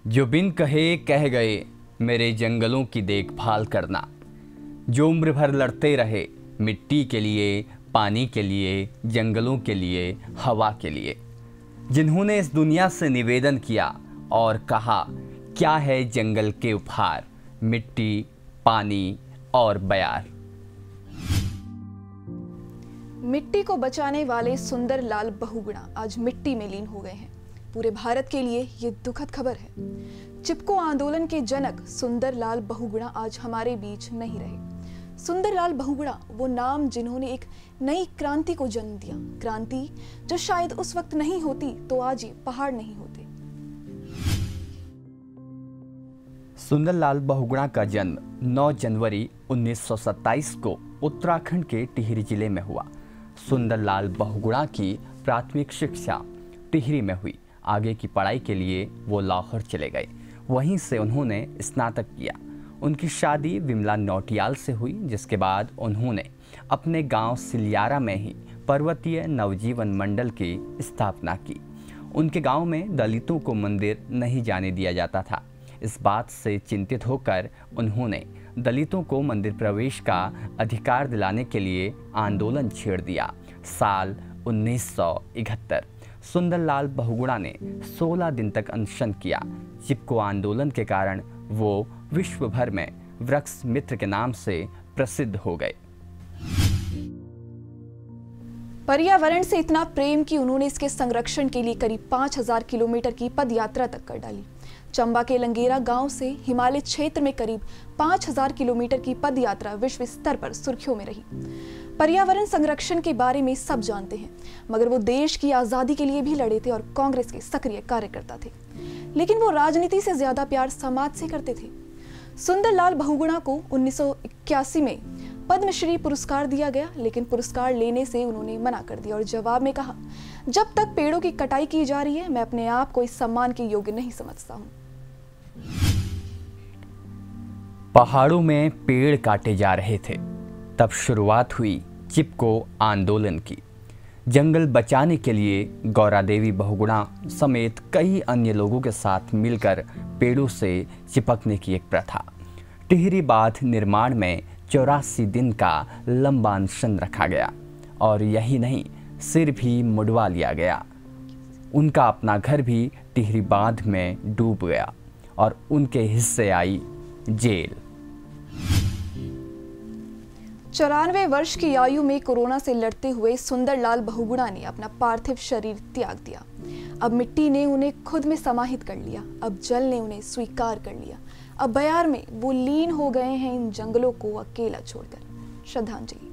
जो बिन कहे कह गए मेरे जंगलों की देखभाल करना, जो उम्र भर लड़ते रहे मिट्टी के लिए, पानी के लिए, जंगलों के लिए, हवा के लिए, जिन्होंने इस दुनिया से निवेदन किया और कहा क्या है जंगल के उपहार, मिट्टी, पानी और बयार। मिट्टी को बचाने वाले सुंदर लाल बहुगुणा आज मिट्टी में लीन हो गए हैं। पूरे भारत के लिए ये दुखद खबर है। चिपको आंदोलन के जनक सुंदर लाल बहुगुणा आज हमारे बीच नहीं रहे। सुंदर लाल बहुगुणा वो नाम जिन्होंने एक नई क्रांति को जन्म दिया, क्रांति जो शायद उस वक्त नहीं होती तो आज ये पहाड़ नहीं होते। सुंदर लाल बहुगुणा का जन्म 9 जनवरी 1927 को उत्तराखंड के टिहरी जिले में हुआ। सुंदर लाल बहुगुणा की प्राथमिक शिक्षा टिहरी में हुई। आगे की पढ़ाई के लिए वो लाहौर चले गए, वहीं से उन्होंने स्नातक किया। उनकी शादी विमला नौटियाल से हुई, जिसके बाद उन्होंने अपने गांव सिलियारा में ही पर्वतीय नवजीवन मंडल की स्थापना की। उनके गांव में दलितों को मंदिर नहीं जाने दिया जाता था। इस बात से चिंतित होकर उन्होंने दलितों को मंदिर प्रवेश का अधिकार दिलाने के लिए आंदोलन छेड़ दिया। साल 1971 सुंदर लाल बहुगुणा ने 16 दिन तक अनशन किया। चिपको आंदोलन के कारण वो विश्व भर में वृक्ष मित्र के नाम से प्रसिद्ध हो गए। पर्यावरण से इतना प्रेम कि उन्होंने इसके संरक्षण के लिए करीब 5000 किलोमीटर की पद यात्रा तक कर डाली। चंबा के लंगेरा गांव से हिमालय क्षेत्र में करीब 5000 किलोमीटर की पद यात्रा विश्व स्तर पर सुर्खियों में रही। पर्यावरण संरक्षण के बारे में सब जानते हैं, मगर वो देश की आजादी के लिए भी लड़े थे और कांग्रेस के सक्रिय कार्यकर्ता थे। लेकिन वो राजनीति से ज्यादा प्यार समाज से करते थे। सुंदर लाल बहुगुणा को 1981 में पद्मश्री पुरस्कार दिया गया, लेकिन पुरस्कार लेने से उन्होंने मना कर दिया और जवाब में कहा, जब तक पेड़ों की कटाई की जा रही है मैं अपने आप को इस सम्मान के योग्य नहीं समझता हूं। पहाड़ों में पेड़ काटे जा रहे थे, तब शुरुआत हुई चिपको आंदोलन की। जंगल बचाने के लिए गौरा देवी बहुगुणा समेत कई अन्य लोगों के साथ मिलकर पेड़ों से चिपकने की एक प्रथा। टिहरी बांध निर्माण में 84 दिन का लंबा अनशन रखा गया और यही नहीं, सिर भी मुड़वा लिया गया। उनका अपना घर भी टिहरी बांध में डूब गया और उनके हिस्से आई जेल। 94 वर्ष की आयु में कोरोना से लड़ते हुए सुंदर लाल बहुगुणा ने अपना पार्थिव शरीर त्याग दिया। अब मिट्टी ने उन्हें खुद में समाहित कर लिया, अब जल ने उन्हें स्वीकार कर लिया, अब बयार में वो लीन हो गए हैं इन जंगलों को अकेला छोड़कर। श्रद्धांजलि।